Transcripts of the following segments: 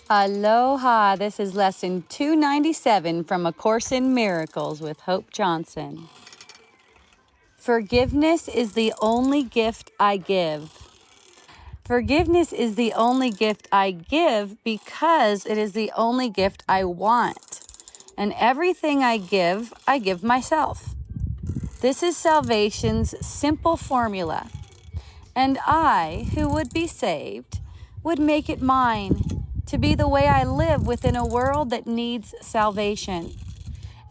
Aloha, this is lesson 297 from A Course in Miracles with Hope Johnson. Forgiveness is the only gift I give. Forgiveness is the only gift I give because it is the only gift I want. And everything I give myself. This is salvation's simple formula. And I, who would be saved, would make it mine to be the way I live within a world that needs salvation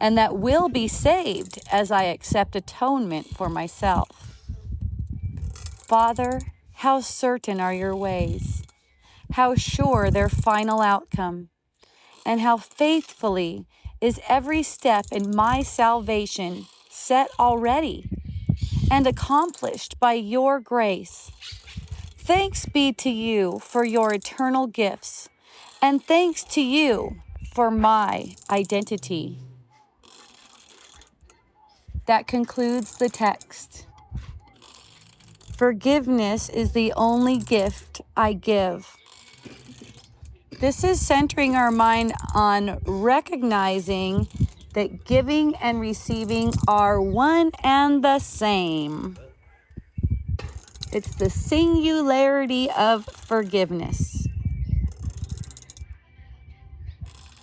and that will be saved as I accept atonement for myself. Father, how certain are your ways, how sure their final outcome, and how faithfully is every step in my salvation set already and accomplished by your grace. Thanks be to you for your eternal gifts, and thanks to you for my identity. That concludes the text. Forgiveness is the only gift I give. This is centering our mind on recognizing that giving and receiving are one and the same. It's the singularity of forgiveness.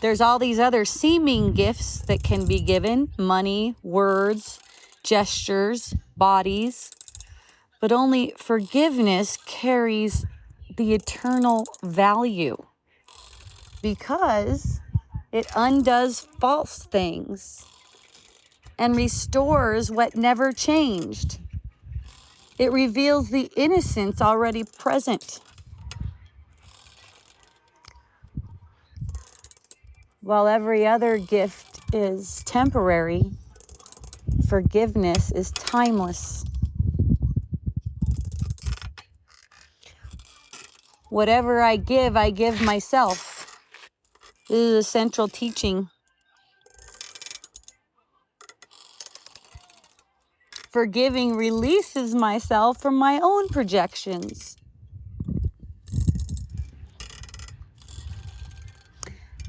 There's all these other seeming gifts that can be given: money, words, gestures, bodies. But only forgiveness carries the eternal value because it undoes false things and restores what never changed. It reveals the innocence already present. While every other gift is temporary, forgiveness is timeless. Whatever I give myself. This is a central teaching. Forgiving releases myself from my own projections.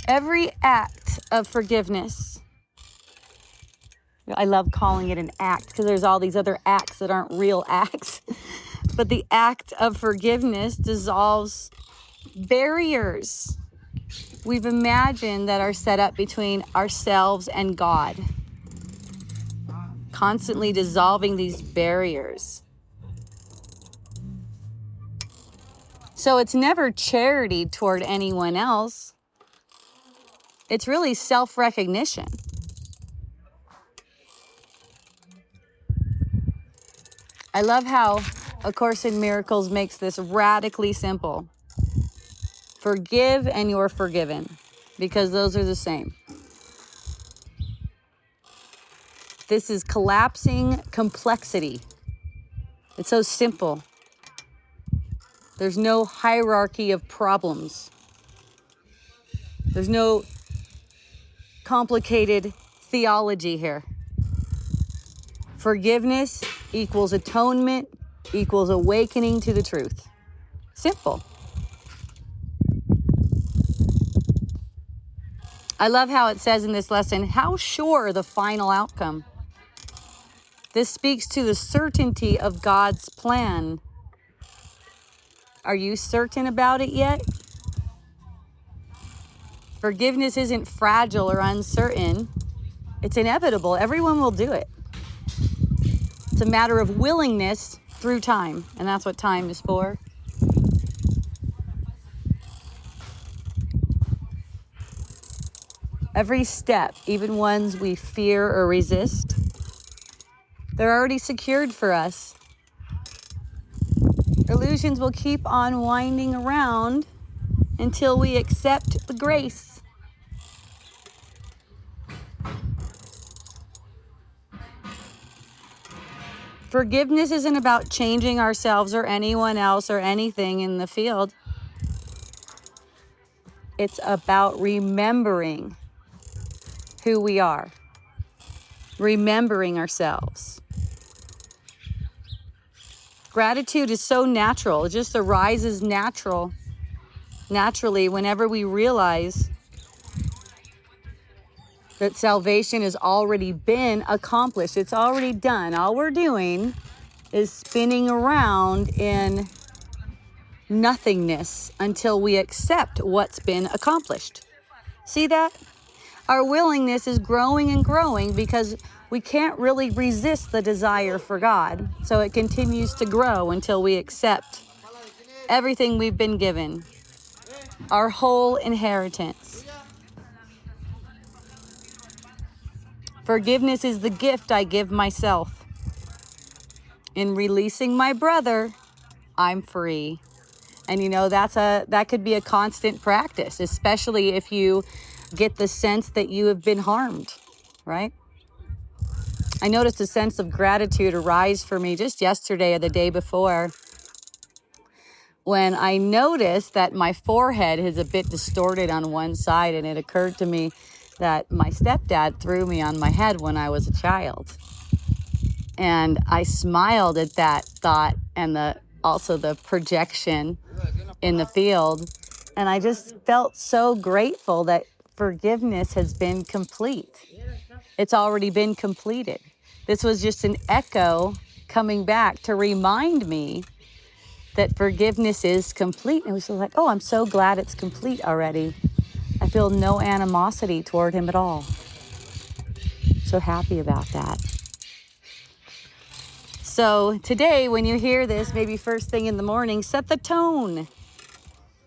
Every act of forgiveness, I love calling it an act because there's all these other acts that aren't real acts, but the act of forgiveness dissolves barriers we've imagined that are set up between ourselves and God, constantly dissolving these barriers. So it's never charity toward anyone else. It's really self-recognition. I love how A Course in Miracles makes this radically simple. Forgive and you're forgiven, because those are the same. This is collapsing complexity. It's so simple. There's no hierarchy of problems. There's no complicated theology here. Forgiveness equals atonement equals awakening to the truth. Simple. I love how it says in this lesson, how sure the final outcome. This speaks to the certainty of God's plan. Are you certain about it yet? Forgiveness isn't fragile or uncertain. It's inevitable. Everyone will do it. It's a matter of willingness through time, and that's what time is for. Every step, even ones we fear or resist, they're already secured for us. Illusions will keep on winding around until we accept the grace. Forgiveness isn't about changing ourselves or anyone else or anything in the field. It's about remembering who we are, remembering ourselves. Gratitude is so natural. It just arises natural. naturally, whenever we realize that salvation has already been accomplished, it's already done. All we're doing is spinning around in nothingness until we accept what's been accomplished. See that? Our willingness is growing and growing because we can't really resist the desire for God. So it continues to grow until we accept everything we've been given, our whole inheritance. Forgiveness is the gift I give myself. In releasing my brother, I'm free. And that could be a constant practice, especially if you get the sense that you have been harmed, right? I noticed a sense of gratitude arise for me just yesterday or the day before when I noticed that my forehead is a bit distorted on one side, and it occurred to me that my stepdad threw me on my head when I was a child. And I smiled at that thought and also the projection in the field. And I just felt so grateful that forgiveness has been complete. It's already been completed. This was just an echo coming back to remind me that forgiveness is complete. And it was like, oh, I'm so glad it's complete already. I feel no animosity toward him at all. So happy about that. So today, when you hear this, maybe first thing in the morning, set the tone.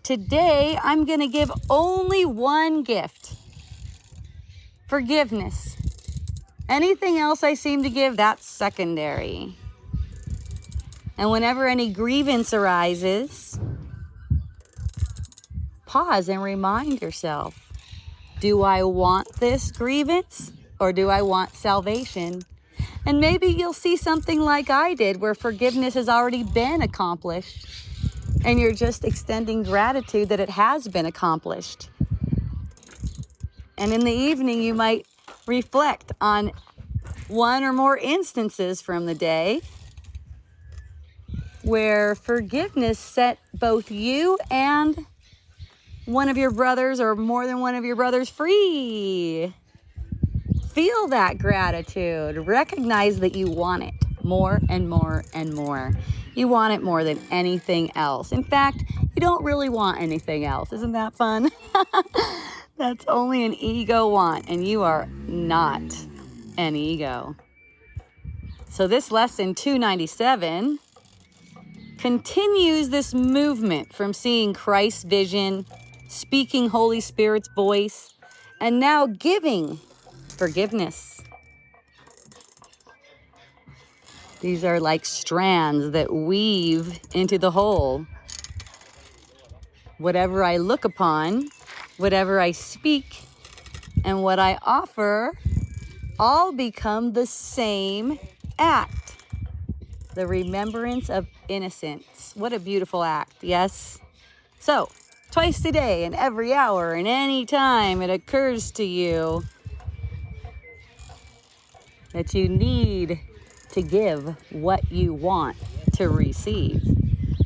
Today, I'm going to give only one gift. Forgiveness. Anything else I seem to give, that's secondary. And whenever any grievance arises, pause and remind yourself, do I want this grievance or do I want salvation? And maybe you'll see something like I did where forgiveness has already been accomplished and you're just extending gratitude that it has been accomplished. And in the evening, you might reflect on one or more instances from the day where forgiveness set both you and one of your brothers or more than one of your brothers free. Feel that gratitude. Recognize that you want it more and more and more. You want it more than anything else. In fact, you don't really want anything else. Isn't that fun? That's only an ego want, and you are not an ego. So this lesson 297 continues this movement from seeing Christ's vision, speaking Holy Spirit's voice, and now giving forgiveness. These are like strands that weave into the whole. Whatever I look upon, whatever I speak, and what I offer all become the same act. The remembrance of innocence. What a beautiful act, yes? So, twice a day and every hour and any time it occurs to you that you need to give what you want to receive.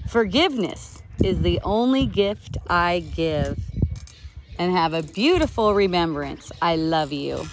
Forgiveness is the only gift I give. And have a beautiful remembrance. I love you.